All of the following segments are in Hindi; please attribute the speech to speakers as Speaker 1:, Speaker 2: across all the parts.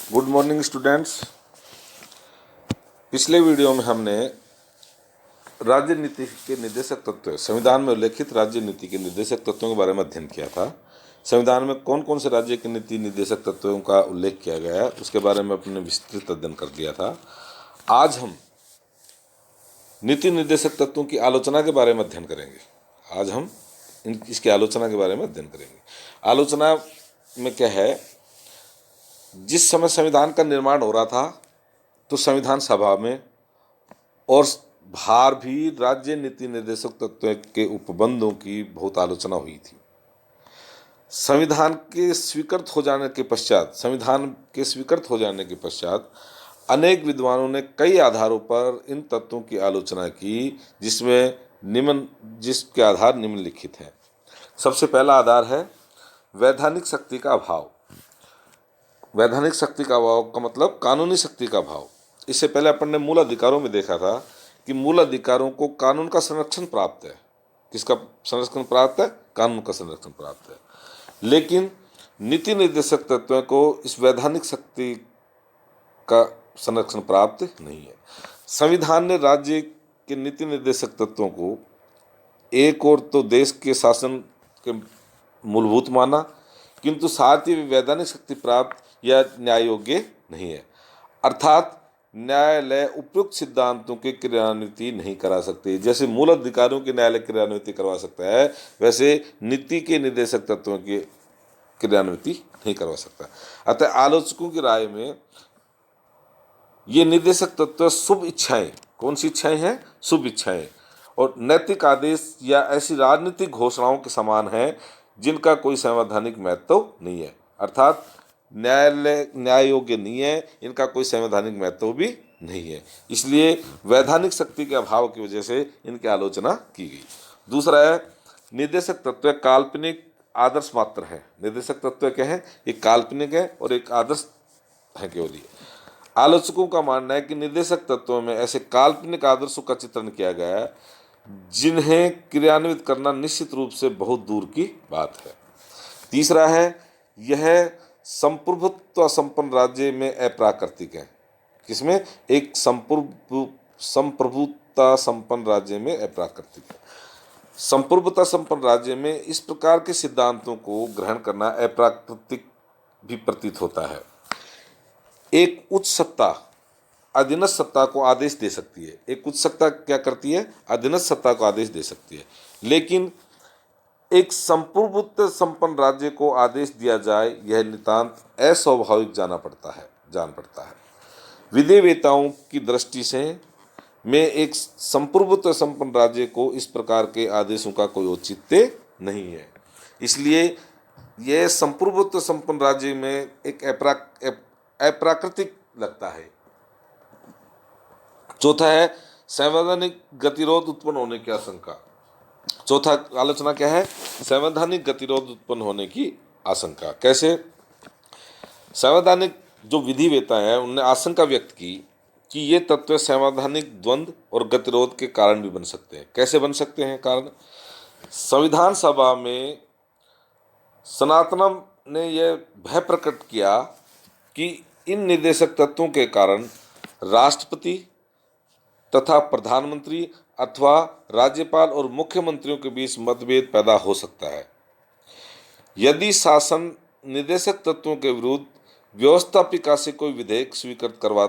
Speaker 1: Good morning students. पिछले वीडियो में हमने राज्य नीति के निर्देशक तत्व, संविधान में उल्लेखित राज्य नीति के निर्देशक तत्वों के बारे में अध्ययन किया था। संविधान में कौन कौन से राज्य की नीति निर्देशक तत्वों का उल्लेख किया गया है उसके बारे में अपने विस्तृत अध्ययन कर दिया था। आज हम नीति निर्देशक तत्वों की आलोचना के बारे में अध्ययन करेंगे। आज हम इसकी आलोचना के बारे में अध्ययन करेंगे। आलोचना में क्या है, जिस समय संविधान का निर्माण हो रहा था तो संविधान सभा में और बाहर भी राज्य नीति निर्देशक तत्व के उपबंधों की बहुत आलोचना हुई थी। संविधान के स्वीकृत हो जाने के पश्चात अनेक विद्वानों ने कई आधारों पर इन तत्वों की आलोचना की, जिसके आधार निम्नलिखित हैं। सबसे पहला आधार है वैधानिक शक्ति का अभाव। वैधानिक शक्ति का अभाव का मतलब कानूनी शक्ति का अभाव। इससे पहले अपन ने मूल अधिकारों में देखा था कि मूल अधिकारों को कानून का संरक्षण प्राप्त है। किसका संरक्षण प्राप्त है? कानून का संरक्षण प्राप्त है। लेकिन नीति निर्देशक तत्वों को इस वैधानिक शक्ति का संरक्षण प्राप्त नहीं है। संविधान ने राज्य के नीति निर्देशक तत्वों को एक और तो देश के शासन के मूलभूत माना, किंतु साथ ही वैधानिक शक्ति प्राप्त या न्याय योग्य नहीं है। अर्थात न्यायालय उपयुक्त सिद्धांतों की क्रियान्विति नहीं करा सकते। जैसे मूल अधिकारों की न्यायालय क्रियान्विति करवा सकता है, वैसे नीति के निर्देशक तत्वों की क्रियान्विति नहीं करवा सकता। अतः आलोचकों की राय में ये निर्देशक तत्व शुभ इच्छाएं, कौन सी इच्छाएं हैं? शुभ इच्छाएं और नैतिक आदेश या ऐसी राजनीतिक घोषणाओं के समान हैं जिनका कोई संवैधानिक महत्व नहीं है। अर्थात न्याय योग्य नहीं है, इनका कोई संवैधानिक महत्व भी नहीं है। इसलिए वैधानिक शक्ति के अभाव की वजह से इनकी आलोचना की गई। दूसरा है निर्देशक तत्व काल्पनिक आदर्श मात्र है। निर्देशक तत्व क्या है? एक काल्पनिक है और एक आदर्श है केवल ये। आलोचकों का मानना है कि निर्देशक तत्वों में ऐसे काल्पनिक आदर्शों का चित्रण किया गया है जिन्हें क्रियान्वित करना निश्चित रूप से बहुत दूर की बात है। तीसरा है यह संप्रभुत्व संपन्न राज्य में अप्राकृतिक है। किसमें? एक संप्रभुता संपन्न राज्य में अप्राकृतिक है। संप्रभुता संपन्न राज्य में इस प्रकार के सिद्धांतों को ग्रहण करना अप्राकृतिक भी प्रतीत होता है। एक उच्च सत्ता अधीनस्थ सत्ता को आदेश दे सकती है। एक उच्च सत्ता क्या करती है? अधीनस्थ सत्ता को आदेश दे सकती है। लेकिन एक संप्रभुत्व संपन्न राज्य को आदेश दिया जाए, यह नितांत अस्वाभाविक जान पड़ता है। विधिवेताओं की दृष्टि से में एक संप्रभुत्व संपन्न राज्य को इस प्रकार के आदेशों का कोई औचित्य नहीं है। इसलिए यह संप्रभुत्व संपन्न राज्य में एक अप्राकृतिक लगता है। चौथा है संवैधानिक गतिरोध उत्पन्न होने की आशंका। चौथा आलोचना क्या है? संवैधानिक गतिरोध उत्पन्न होने की आशंका। कैसे? संवैधानिक जो विधिवेता है उन्होंने आशंका व्यक्त की कि ये तत्व संवैधानिक द्वंद्व और गतिरोध के कारण भी बन सकते हैं। कैसे बन सकते हैं कारण? संविधान सभा में सनातनम ने यह भय प्रकट किया कि इन निर्देशक तत्वों के कारण राष्ट्रपति तथा प्रधानमंत्री अथवा राज्यपाल और मुख्यमंत्रियों के बीच मतभेद पैदा हो सकता है। यदि शासन निर्देशक तत्वों के विरुद्ध व्यवस्थापिका से कोई विधेयक स्वीकृत करवा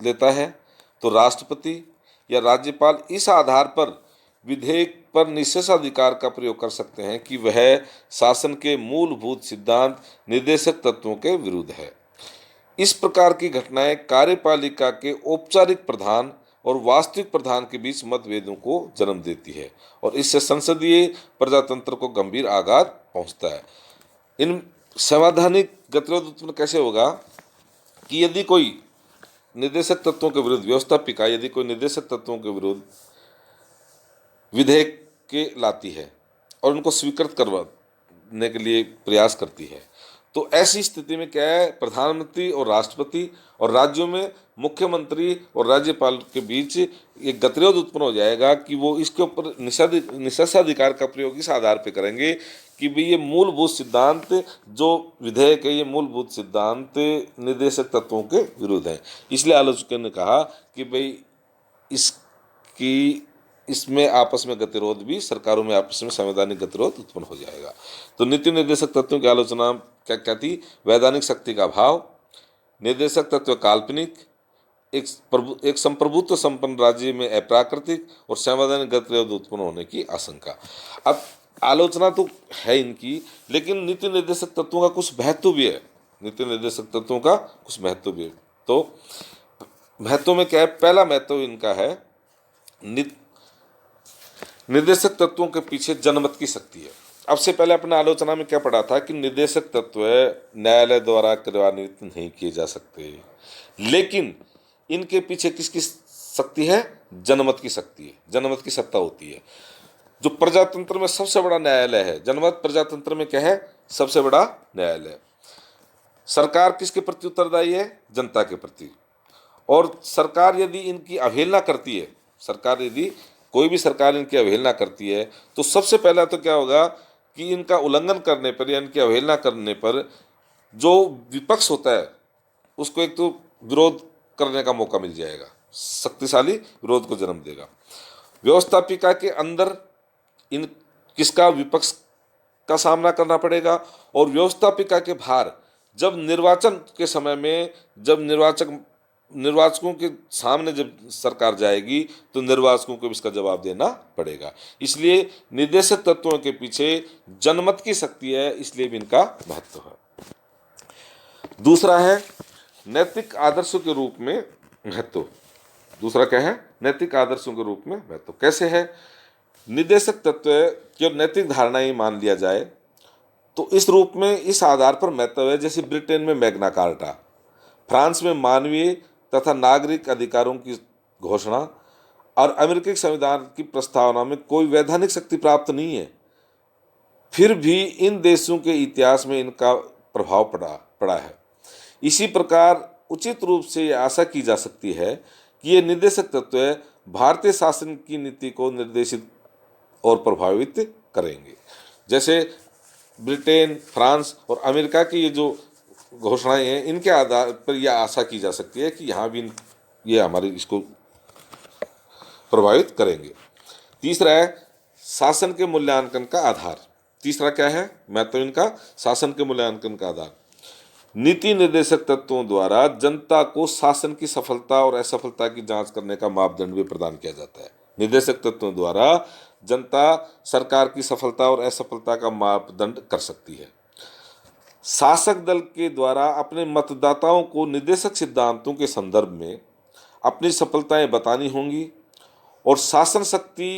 Speaker 1: लेता है तो राष्ट्रपति या राज्यपाल इस आधार पर विधेयक पर निषेधाधिकार का प्रयोग कर सकते हैं कि वह शासन के मूलभूत सिद्धांत निर्देशक तत्वों के विरुद्ध है। इस प्रकार की घटनाएं कार्यपालिका के औपचारिक प्रधान और वास्तविक प्रधान के बीच मतभेदों को जन्म देती है और इससे संसदीय प्रजातंत्र को गंभीर आघात पहुंचता है। इन संवैधानिक गतिरोध उत्पन्न कैसे होगा कि यदि कोई निर्देशक तत्वों के विरुद्ध व्यवस्थापिका यदि कोई निर्देशक तत्वों के विरुद्ध विधेयक के लाती है और उनको स्वीकृत करवाने के लिए प्रयास करती है, तो ऐसी स्थिति में क्या है, प्रधानमंत्री और राष्ट्रपति और राज्यों में मुख्यमंत्री और राज्यपाल के बीच एक गतिरोध उत्पन्न हो जाएगा कि वो इसके ऊपर निषेधाधिकार का प्रयोग इस आधार पे करेंगे कि भाई ये मूलभूत सिद्धांत जो विधेयक है, ये मूलभूत सिद्धांत निर्देशक तत्वों के विरुद्ध है। इसलिए आलोचकों ने कहा कि भाई इसकी इसमें आपस में गतिरोध भी, सरकारों में आपस में संवैधानिक गतिरोध उत्पन्न हो जाएगा। तो नीति निर्देशक तत्वों की आलोचना क्या क्या थी? वैधानिक शक्ति का अभाव, निर्देशक तत्व काल्पनिक, एक संप्रभुत्व संपन्न राज्य में अप्राकृतिक और संवैधानिक गतिरोध उत्पन्न होने की आशंका। अब आलोचना तो है इनकी, लेकिन नीति निर्देशक तत्वों का कुछ महत्व भी है। नीति निर्देशक तत्वों का कुछ महत्व भी है। तो महत्व में क्या है? पहला महत्व इनका है, निर्देशक तत्वों के पीछे जनमत की शक्ति है। अब से पहले अपने आलोचना में क्या पढ़ा था कि निर्देशक तत्व न्यायालय द्वारा क्रियान्वित नहीं किए जा सकते, लेकिन इनके पीछे किसकी शक्ति है? जनमत की शक्ति है, जनमत की सत्ता होती है। जो प्रजातंत्र में सबसे बड़ा न्यायालय है, जनमत प्रजातंत्र में क्या है? सबसे बड़ा न्यायालय। सरकार किसके प्रति उत्तरदायी है? जनता के प्रति। और सरकार यदि इनकी अवहेलना करती है, सरकार यदि कोई भी सरकार इनकी अवहेलना करती है, तो सबसे पहला तो क्या होगा कि इनका उल्लंघन करने पर या इनकी अवहेलना करने पर जो विपक्ष होता है उसको एक तो विरोध करने का मौका मिल जाएगा, शक्तिशाली विरोध को जन्म देगा। व्यवस्थापिका के अंदर इन किसका? विपक्ष का सामना करना पड़ेगा। और व्यवस्थापिका के बाहर जब निर्वाचन के समय में, जब निर्वाचकों के सामने जब सरकार जाएगी, तो निर्वाचकों को भी इसका जवाब देना पड़ेगा। इसलिए निर्देशक तत्वों के पीछे जनमत की शक्ति है, इसलिए भी इनका महत्व है। दूसरा है नैतिक आदर्शों के रूप में महत्व। दूसरा क्या है? नैतिक आदर्शों के रूप में महत्व। कैसे है? निर्देशक तत्व केवल नैतिक धारणाएं मान लिया जाए तो इस रूप में, इस आधार पर महत्व है। जैसे ब्रिटेन में मैग्ना कार्टा, फ्रांस में मानवीय तथा नागरिक अधिकारों की घोषणा, और अमेरिकी संविधान की प्रस्तावना में कोई वैधानिक शक्ति प्राप्त नहीं है, फिर भी इन देशों के इतिहास में इनका प्रभाव पड़ा है। इसी प्रकार उचित रूप से यह आशा की जा सकती है कि ये निर्देशक तत्व भारतीय शासन की नीति को निर्देशित और प्रभावित करेंगे। जैसे ब्रिटेन, फ्रांस और अमेरिका की ये जो घोषणाएं हैं, इनके आधार पर यह आशा की जा सकती है कि यहाँ भी ये हमारे इसको प्रभावित करेंगे। तीसरा है शासन के मूल्यांकन का आधार। तीसरा क्या है? महत्व इनका शासन के मूल्यांकन का आधार। नीति निर्देशक तत्वों द्वारा जनता को शासन की सफलता और असफलता की जांच करने का मापदंड भी प्रदान किया जाता है। निर्देशक तत्वों द्वारा जनता सरकार की सफलता और असफलता का मापदंड कर सकती है। शासक दल के द्वारा अपने मतदाताओं को निर्देशक सिद्धांतों के संदर्भ में अपनी सफलताएं बतानी होंगी और शासन शक्ति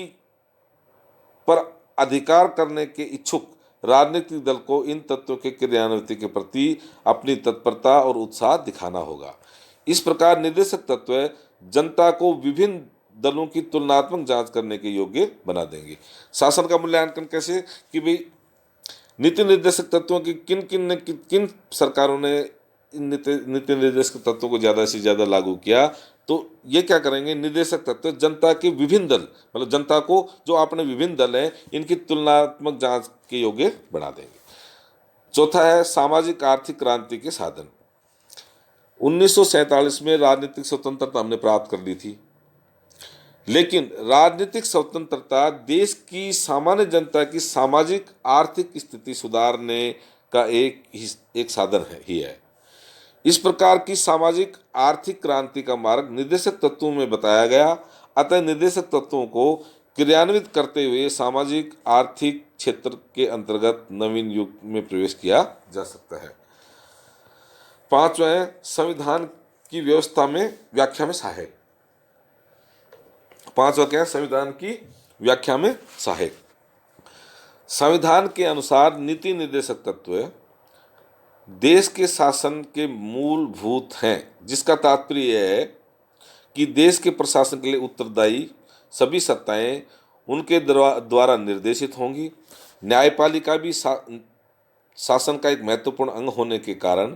Speaker 1: पर अधिकार करने के इच्छुक राजनीतिक दल को इन तत्वों के क्रियान्वित के प्रति अपनी तत्परता और उत्साह दिखाना होगा। इस प्रकार निर्देशक तत्व जनता को विभिन्न दलों की तुलनात्मक जांच करने के योग्य बना देंगे। शासन का मूल्यांकन कैसे? कि भाई नीति निर्देशक तत्वों की किन सरकारों ने नीति निर्देशक तत्वों को ज़्यादा से ज़्यादा लागू किया, तो ये क्या करेंगे? निर्देशक तत्व जनता के विभिन्न दल, मतलब जनता को जो अपने विभिन्न दल हैं, इनकी तुलनात्मक जांच के योग्य बना देंगे। चौथा है सामाजिक आर्थिक क्रांति के साधन। 1947 में राजनीतिक स्वतंत्रता हमने प्राप्त कर ली थी, लेकिन राजनीतिक स्वतंत्रता देश की सामान्य जनता की सामाजिक आर्थिक स्थिति सुधारने का एक साधन है। इस प्रकार की सामाजिक आर्थिक क्रांति का मार्ग निर्देशक तत्वों में बताया गया। अतः निर्देशक तत्वों को क्रियान्वित करते हुए सामाजिक आर्थिक क्षेत्र के अंतर्गत नवीन युग में प्रवेश किया जा सकता है। पांचवा है संविधान की व्यवस्था में व्याख्या में सहायक। पांचवा क्या है? संविधान की व्याख्या में सहायक। संविधान के अनुसार नीति निर्देशक तत्व देश के शासन के मूलभूत हैं, जिसका तात्पर्य है कि देश के प्रशासन के लिए उत्तरदायी सभी सत्ताएं उनके द्वारा निर्देशित होंगी। न्यायपालिका भी शासन का एक महत्वपूर्ण अंग होने के कारण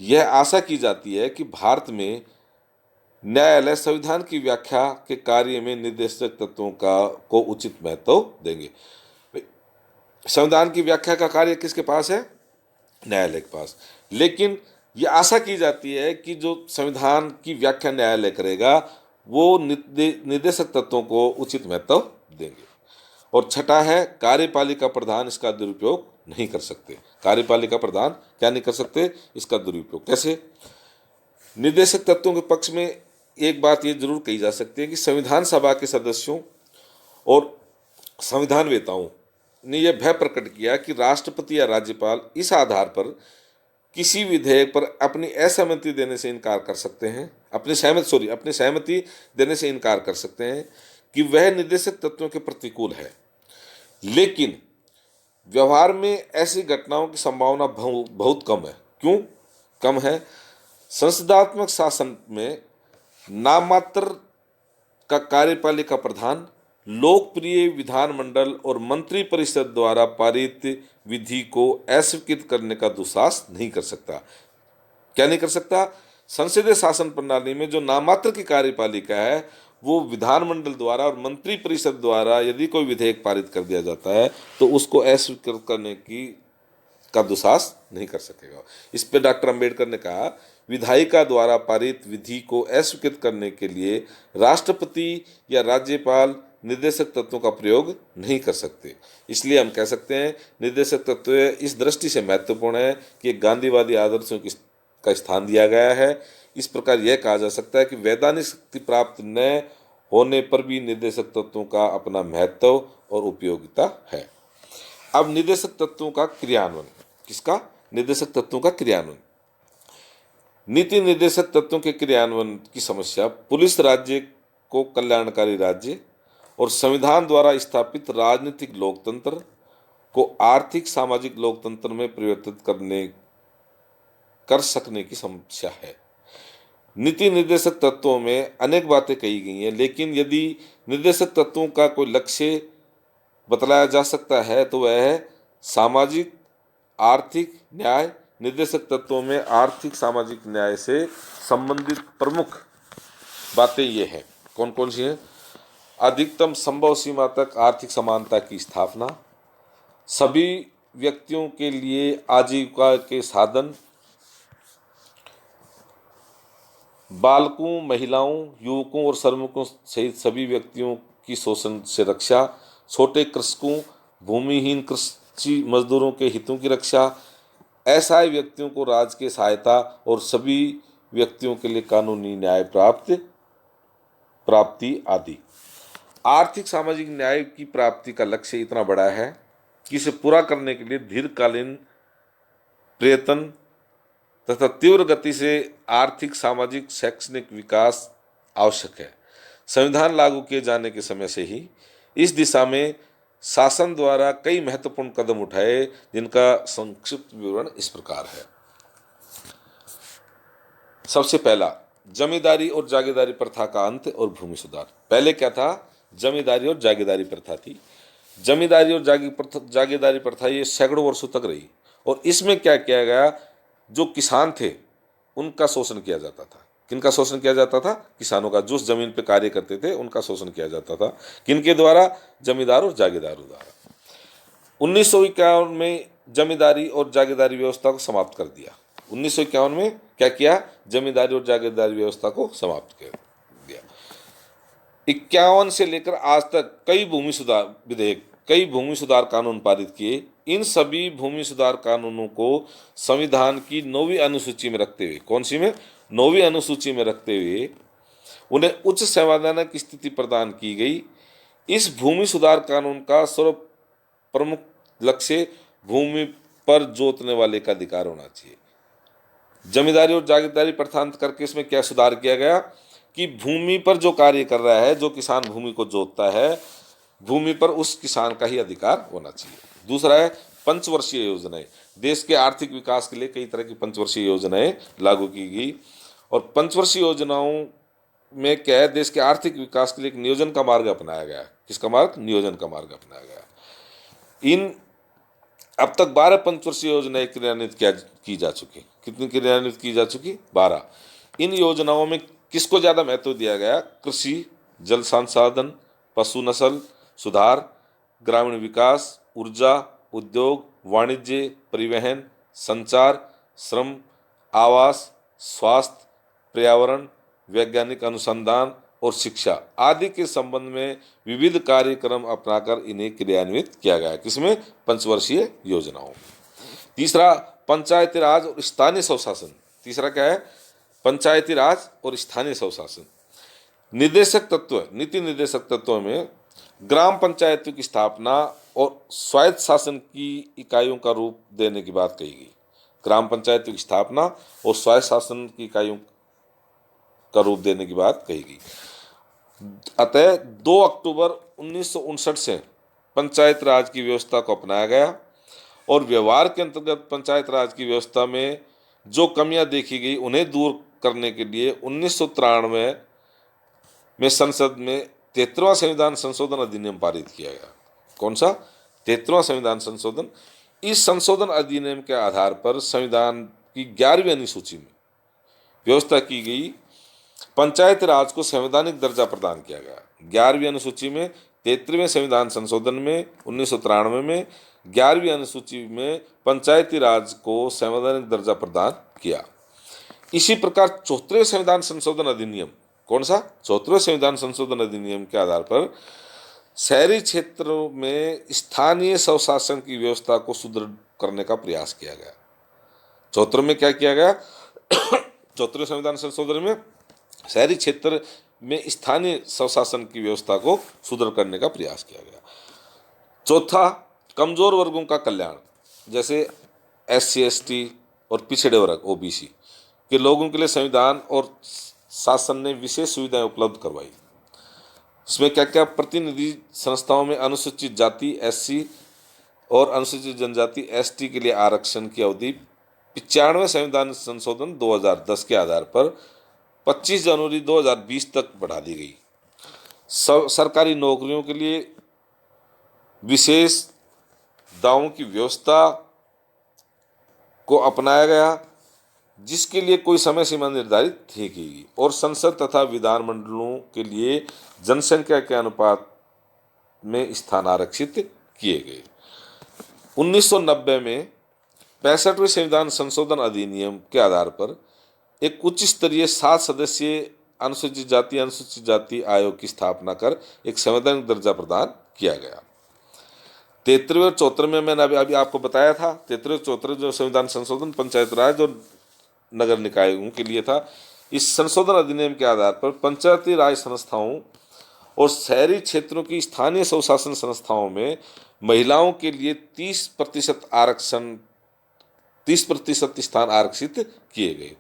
Speaker 1: यह आशा की जाती है कि भारत में न्यायालय संविधान की व्याख्या के कार्य में निर्देशक तत्वों का को उचित महत्व देंगे। संविधान की व्याख्या का कार्य किसके पास है? न्यायालय के पास। लेकिन ये आशा की जाती है कि जो संविधान की व्याख्या न्यायालय करेगा वो निर्देशक तत्वों को उचित महत्व देंगे। और छठा है, कार्यपालिका प्रधान इसका दुरुपयोग नहीं कर सकते। कार्यपालिका प्रधान क्या नहीं कर सकते? इसका दुरुपयोग। कैसे? निर्देशक तत्वों के पक्ष में एक बात ये जरूर कही जा सकती है कि संविधान सभा के सदस्यों और संविधानवेताओं ने यह भय प्रकट किया कि राष्ट्रपति या राज्यपाल इस आधार पर किसी विधेयक पर अपनी असहमति देने से इनकार कर सकते हैं, अपनी सहमति देने से इनकार कर सकते हैं कि वह निर्देशक तत्वों के प्रतिकूल है। लेकिन व्यवहार में ऐसी घटनाओं की संभावना बहुत कम है। क्यों कम है? संसदात्मक शासन में नाममात्र का कार्यपालिका प्रधान लोकप्रिय विधानमंडल और मंत्री परिषद द्वारा पारित विधि को अस्वीकृत करने का दुस्साहस नहीं कर सकता। क्या नहीं कर सकता? संसदीय शासन प्रणाली में जो नाममात्र की कार्यपालिका है वो विधानमंडल द्वारा और मंत्री परिषद द्वारा यदि कोई विधेयक पारित कर दिया जाता है तो उसको अस्वीकृत करने का दुस्साहस नहीं कर सकेगा। इस पे डॉक्टर अंबेडकर ने कहा, विधायिका द्वारा पारित विधि को अस्वीकृत करने के लिए राष्ट्रपति या राज्यपाल निर्देशक तत्वों का प्रयोग नहीं कर सकते। इसलिए हम कह सकते हैं निर्देशक तत्व इस दृष्टि से महत्वपूर्ण है कि गांधीवादी आदर्शों का स्थान दिया गया है। इस प्रकार यह कहा जा सकता है कि वैधानिक शक्ति प्राप्त न होने पर भी निर्देशक तत्वों का अपना महत्व और उपयोगिता है। अब निर्देशक तत्वों का क्रियान्वयन। किसका? निर्देशक तत्वों का क्रियान्वयन। नीति निर्देशक तत्वों के क्रियान्वयन की समस्या पुलिस राज्य को कल्याणकारी राज्य और संविधान द्वारा स्थापित राजनीतिक लोकतंत्र को आर्थिक सामाजिक लोकतंत्र में परिवर्तित कर सकने की समस्या है। नीति निर्देशक तत्वों में अनेक बातें कही गई हैं, लेकिन यदि निर्देशक तत्वों का कोई लक्ष्य बतलाया जा सकता है तो वह है सामाजिक आर्थिक न्याय। निर्देशक तत्वों में आर्थिक सामाजिक न्याय से संबंधित प्रमुख बातें ये हैं। कौन कौन सी हैं? अधिकतम संभव सीमा तक आर्थिक समानता की स्थापना, सभी व्यक्तियों के लिए आजीविका के साधन, बालकों, महिलाओं, युवकों और श्रमिकों सहित सभी व्यक्तियों की शोषण से रक्षा, छोटे कृषकों, भूमिहीन कृषि मजदूरों के हितों की रक्षा, असहाय व्यक्तियों को राजकीय सहायता और सभी व्यक्तियों के लिए कानूनी न्याय प्राप्ति आदि। आर्थिक सामाजिक न्याय की प्राप्ति का लक्ष्य इतना बड़ा है कि इसे पूरा करने के लिए दीर्घकालीन प्रयत्न तथा तीव्र गति से आर्थिक सामाजिक शैक्षणिक विकास आवश्यक है। संविधान लागू किए जाने के समय से ही इस दिशा में शासन द्वारा कई महत्वपूर्ण कदम उठाए, जिनका संक्षिप्त विवरण इस प्रकार है। सबसे पहला, जमींदारी और जागीरदारी प्रथा का अंत और भूमि सुधार। पहले क्या था? जमींदारी और जागीरदारी प्रथा थी। जमींदारी और जागीरदारी प्रथा ये सैकड़ों वर्षों तक रही और इसमें क्या किया गया, जो किसान थे उनका शोषण किया जाता था। किनका शोषण किया जाता था? किसानों का। जो जमीन पे कार्य करते थे उनका शोषण किया जाता था। किनके द्वारा? जमींदार और जागीरदारों द्वारा। 1951 में जमींदारी और जागीरदारी व्यवस्था को समाप्त कर दिया। 1951 में क्या किया? जमींदारी और जागीरदारी व्यवस्था को समाप्त कर दिया। 51 से लेकर आज तक कई भूमि सुधार विधेयक, कई भूमि सुधार कानून पारित किए। इन सभी भूमि सुधार कानूनों को संविधान की 9वीं अनुसूची में रखते हुए, कौन सी में? 9वीं अनुसूची में रखते हुए उन्हें उच्च संवैधानिक स्थिति प्रदान की गई। इस भूमि सुधार कानून का सर्व प्रमुख लक्ष्य भूमि पर जोतने वाले का अधिकार होना चाहिए। जमींदारी और जागीरदारी प्रथांत करके इसमें क्या सुधार किया गया कि भूमि पर जो कार्य कर रहा है, जो किसान भूमि को जोतता है, भूमि पर उस किसान का ही अधिकार होना चाहिए। दूसरा है पंचवर्षीय योजनाएं। देश के आर्थिक विकास के लिए कई तरह की पंचवर्षीय योजनाएं लागू की गई और पंचवर्षीय योजनाओं में क्या है, देश के आर्थिक विकास के लिए एक नियोजन का मार्ग अपनाया गया। किसका मार्ग? नियोजन का मार्ग अपनाया गया। अब अब तक 12 पंचवर्षीय योजनाएं क्रियान्वित की जा चुकी। कितनी क्रियान्वित की जा चुकी? 12। इन योजनाओं में किसको ज़्यादा महत्व दिया गया? कृषि, जल संसाधन, पशु नस्ल सुधार, ग्रामीण विकास, ऊर्जा, उद्योग, वाणिज्य, परिवहन, संचार, श्रम, आवास, स्वास्थ्य, पर्यावरण, वैज्ञानिक अनुसंधान और शिक्षा आदि के संबंध में विविध कार्यक्रम अपनाकर इन्हें क्रियान्वित किया गया। किसमें? पंचवर्षीय योजनाओं। तीसरा, पंचायती राज और स्थानीय स्वशासन। तीसरा क्या है? पंचायती राज और स्थानीय स्वशासन। निर्देशक तत्व, नीति निर्देशक तत्वों में ग्राम पंचायतों की स्थापना और स्वायत्त शासन की इकाइयों का रूप देने की बात कही गई। ग्राम पंचायतों की स्थापना और स्वायत्त शासन की इकाइयों का रूप देने की बात कही गई। अतः 2 अक्टूबर 1959 से पंचायत राज की व्यवस्था को अपनाया गया और व्यवहार के अंतर्गत पंचायत राज की व्यवस्था में जो कमियां देखी गई उन्हें दूर करने के लिए 1993 में संसद में 73वां संविधान संशोधन अधिनियम पारित किया गया। कौन सा? 73वां संविधान संशोधन। इस संशोधन अधिनियम के आधार पर संविधान की 11वीं अनुसूची में व्यवस्था की गई पंचायत राज को संवैधानिक दर्जा प्रदान किया गया। 11वीं अनुसूची में 73वें संविधान संशोधन में 1993 में 11वीं अनुसूची में पंचायती राज को संवैधानिक दर्जा प्रदान किया। इसी प्रकार 74वें संविधान संशोधन अधिनियम, कौन सा? 74वें संविधान संशोधन अधिनियम के आधार पर शहरी क्षेत्रों में स्थानीय स्वशासन की व्यवस्था को सुदृढ़ करने का प्रयास किया गया। 74 में क्या किया गया? 74वें संविधान संशोधन में शहरी क्षेत्र में स्थानीय स्वशासन की व्यवस्था को सुदृढ़ करने का प्रयास किया गया। चौथा, कमजोर वर्गों का कल्याण, जैसे SC ST और पिछड़े वर्ग OBC के लोगों के लिए संविधान और शासन ने विशेष सुविधाएं उपलब्ध करवाई। इसमें क्या क्या? प्रतिनिधि संस्थाओं में अनुसूचित जाति SC और अनुसूचित जनजाति ST के लिए आरक्षण की अवधि 95वें संविधान संशोधन 2010 के आधार पर 25 जनवरी 2020 तक बढ़ा दी गई। सरकारी नौकरियों के लिए विशेष दावों की व्यवस्था को अपनाया गया, जिसके लिए कोई समय सीमा निर्धारित नहीं की गई, और संसद तथा विधानमंडलों के लिए जनसंख्या के अनुपात में स्थान आरक्षित किए गए। 1990 में 65वें संविधान संशोधन अधिनियम के आधार पर एक उच्च स्तरीय 7 सदस्यीय अनुसूचित जाति आयोग की स्थापना कर एक संवैधानिक दर्जा प्रदान किया गया। 73वें और 74वें में मैंने अभी आपको बताया था। 73वें 74वें जो संविधान संशोधन पंचायत राज और नगर निकायों के लिए था। इस संशोधन अधिनियम के आधार पर पंचायती राज संस्थाओं और शहरी क्षेत्रों की स्थानीय स्वशासन संस्थाओं में महिलाओं के लिए 30% आरक्षण 30% स्थान आरक्षित किए गए।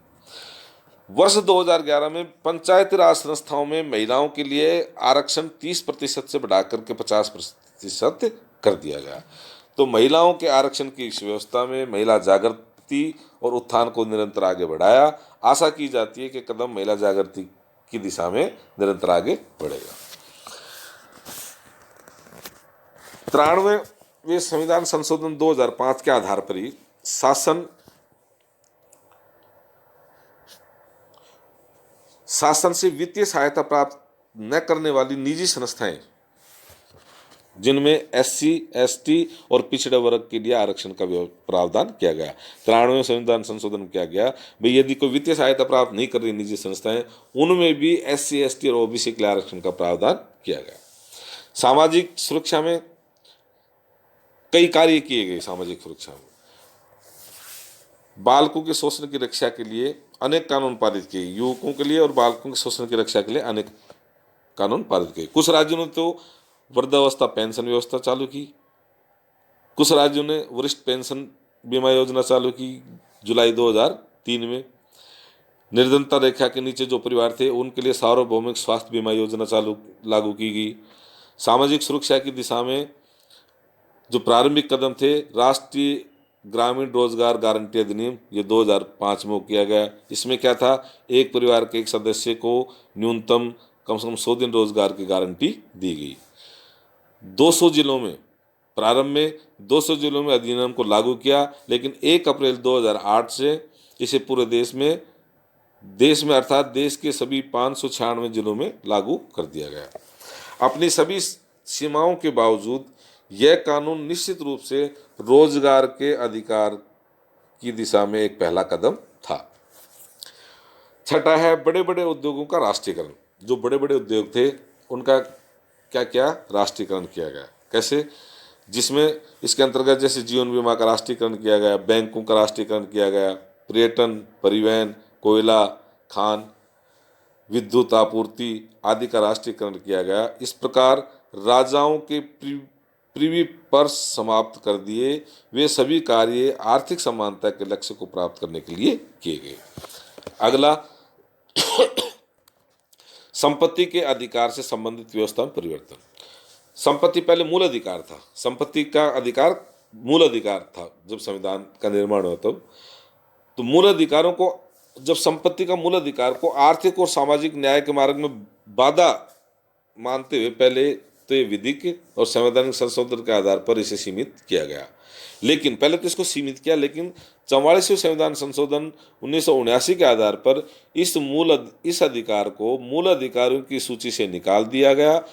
Speaker 1: वर्ष 2011 में पंचायती राज संस्थाओं में महिलाओं के लिए आरक्षण 30% से बढ़ाकर के 50% कर दिया गया। तो महिलाओं के आरक्षण की इस व्यवस्था में महिला जागृति और उत्थान को निरंतर आगे बढ़ाया। आशा की जाती है कि कदम महिला जागृति की दिशा में निरंतर आगे बढ़ेगा। 93वें संविधान संशोधन 2005 के आधार पर ही शासन से वित्तीय सहायता प्राप्त न करने वाली निजी संस्थाएं, जिनमें SC ST और पिछड़े वर्ग के लिए आरक्षण का प्रावधान किया गया। 93वें संविधान संशोधन किया गया भाई यदि कोई वित्तीय सहायता प्राप्त नहीं कर रही निजी संस्थाएं, उनमें भी SC ST और OBC के लिए आरक्षण का प्रावधान किया गया। सामाजिक सुरक्षा में कई कार्य किए गए। सामाजिक सुरक्षा में बालकों के शोषण की रक्षा के लिए अनेक कानून पारित किए। युवकों के लिए और बालकों के शोषण की रक्षा के लिए अनेक कानून पारित किए। कुछ राज्यों ने तो वृद्धावस्था पेंशन व्यवस्था चालू की। कुछ राज्यों ने वरिष्ठ पेंशन बीमा योजना चालू की। जुलाई 2003 में निर्धनता रेखा के नीचे जो परिवार थे उनके लिए सार्वभौमिक स्वास्थ्य बीमा योजना लागू की गई। सामाजिक सुरक्षा की दिशा में जो प्रारंभिक कदम थे, राष्ट्रीय ग्रामीण रोजगार गारंटी अधिनियम, ये 2005 में किया गया। इसमें क्या था? एक परिवार के एक सदस्य को न्यूनतम कम से कम 100 दिन रोजगार की गारंटी दी गई। 200 जिलों में प्रारंभ में 200 जिलों में अधिनियम को लागू किया, लेकिन 1 अप्रैल 2008 से इसे पूरे देश में अर्थात देश के सभी 596 जिलों में लागू कर दिया गया। अपनी सभी सीमाओं के बावजूद यह कानून निश्चित रूप से रोजगार के अधिकार की दिशा में एक पहला कदम था। छठा है बड़े बड़े उद्योगों का राष्ट्रीयकरण। जो बड़े बड़े उद्योग थे उनका क्या क्या राष्ट्रीयकरण किया गया। कैसे? जिसमें इसके अंतर्गत जैसे जीवन बीमा का राष्ट्रीयकरण किया गया, बैंकों का राष्ट्रीयकरण किया गया, पर्यटन, परिवहन, कोयला, खान, विद्युत आपूर्ति आदि का राष्ट्रीयकरण किया गया। इस प्रकार राजाओं के प्रिवी पर्स समाप्त कर दिए। वे सभी कार्य आर्थिक समानता के लक्ष्य को प्राप्त करने के लिए किए गए। अगला, संपत्ति के अधिकार से संबंधित व्यवस्था में परिवर्तन। संपत्ति पहले मूल अधिकार था। संपत्ति का अधिकार मूल अधिकार था जब संविधान का निर्माण हुआ तब। तो मूल अधिकारों को, जब संपत्ति का मूल अधिकार को आर्थिक और सामाजिक न्याय के मार्ग में बाधा मानते हुए पहले तो ये विधिक और संवैधानिक संशोधन के आधार पर इसे सीमित किया गया। लेकिन पहले तो इसको सीमित किया, लेकिन 44वें संविधान संशोधन 1979 के आधार पर इस अधिकार को मूल अधिकारों की सूची से निकाल दिया गया।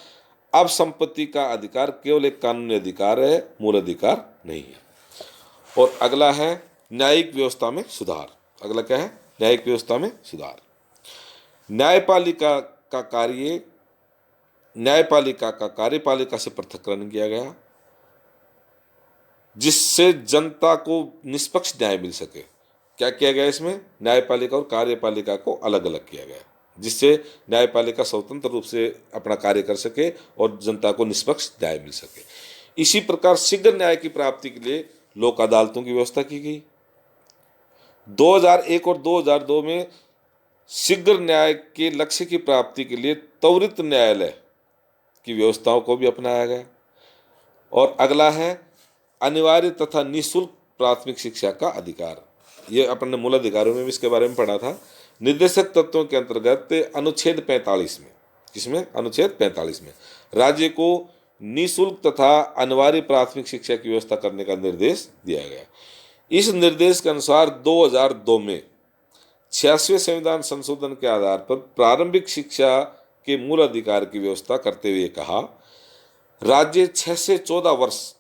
Speaker 1: अब संपत्ति का अधिकार केवल एक कानूनी अधिकार है, मूल अधिकार नहीं है। और अगला है न्यायिक व्यवस्था में सुधार। अगला क्या है? न्यायिक व्यवस्था में सुधार। न्यायपालिका का कार्यपालिका से पृथक्करण किया गया, जिससे जनता को निष्पक्ष न्याय मिल सके। क्या किया गया इसमें? न्यायपालिका और कार्यपालिका को अलग अलग किया गया, जिससे न्यायपालिका स्वतंत्र रूप से अपना कार्य कर सके और जनता को निष्पक्ष न्याय मिल सके। इसी प्रकार शीघ्र न्याय की प्राप्ति के लिए लोक अदालतों की व्यवस्था की गई। 2001 और 2002 में शीघ्र न्याय के लक्ष्य की प्राप्ति के लिए त्वरित न्यायालय की व्यवस्थाओं को भी अपनाया गया। और अगला है अनिवार्य तथा निःशुल्क प्राथमिक शिक्षा का अधिकार। ये अपन ने मूल अधिकारों में भी इसके बारे में पढ़ा था। निर्देशक तत्वों के अंतर्गत अनुच्छेद 45 में, किसमें? अनुच्छेद 45 में राज्य को निःशुल्क तथा अनिवार्य प्राथमिक शिक्षा की व्यवस्था करने का निर्देश दिया गया। इस निर्देश के अनुसार 2002 में 86वें संविधान संशोधन के आधार पर प्रारंभिक शिक्षा के मूल अधिकार की व्यवस्था करते हुए कहा, राज्य 6 से 14 वर्ष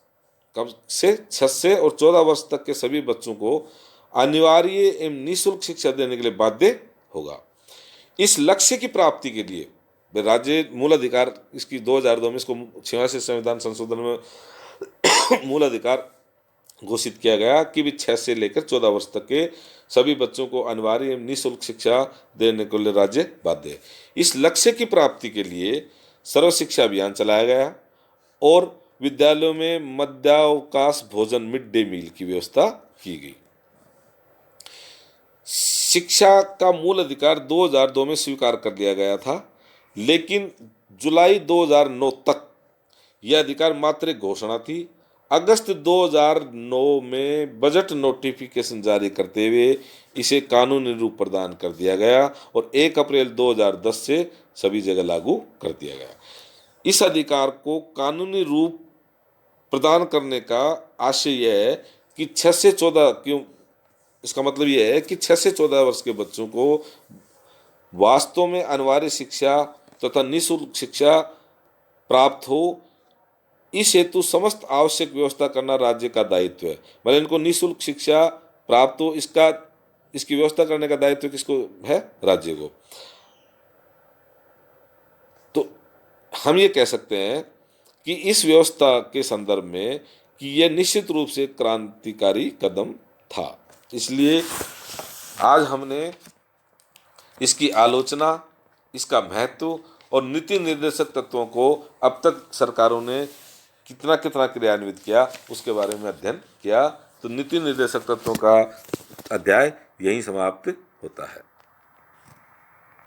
Speaker 1: कब से 6 से और 14 वर्ष तक के सभी बच्चों को अनिवार्य एवं निःशुल्क शिक्षा देने के लिए बाध्य होगा। इस लक्ष्य की प्राप्ति के लिए राज्य मूल अधिकार, इसकी 2002 में इसको 86वें संविधान संशोधन में मूल अधिकार घोषित किया गया कि भी 6 से लेकर 14 वर्ष तक के सभी बच्चों को अनिवार्य एवं निःशुल्क शिक्षा देने के लिए राज्य बाध्य है। इस लक्ष्य की प्राप्ति के लिए सर्व शिक्षा अभियान चलाया गया और विद्यालयों में मध्यावकाश भोजन मिड डे मील की व्यवस्था की गई। शिक्षा का मूल अधिकार 2002 में स्वीकार कर लिया गया था, लेकिन जुलाई 2009 तक यह अधिकार मात्र एक घोषणा थी। अगस्त 2009 में बजट नोटिफिकेशन जारी करते हुए इसे कानूनी रूप प्रदान कर दिया गया और 1 अप्रैल 2010 से सभी जगह लागू कर दिया गया। इस अधिकार को कानूनी रूप प्रदान करने का आशय यह है कि 6 से 14 क्यों, इसका मतलब यह है कि 6 से 14 वर्ष के बच्चों को वास्तव में अनिवार्य शिक्षा तथा निःशुल्क शिक्षा प्राप्त हो। इस हेतु समस्त आवश्यक व्यवस्था करना राज्य का दायित्व है। मतलब इनको निःशुल्क शिक्षा प्राप्त हो, इसकी व्यवस्था करने का दायित्व किसको है? राज्य को। तो हम ये कह सकते हैं कि इस व्यवस्था के संदर्भ में कि यह निश्चित रूप से क्रांतिकारी कदम था। इसलिए आज हमने इसकी आलोचना, इसका महत्व और नीति निर्देशक तत्वों को अब तक सरकारों ने कितना कितना क्रियान्वित किया उसके बारे में अध्ययन किया। तो नीति निर्देशक तत्वों का अध्याय यहीं समाप्त होता है।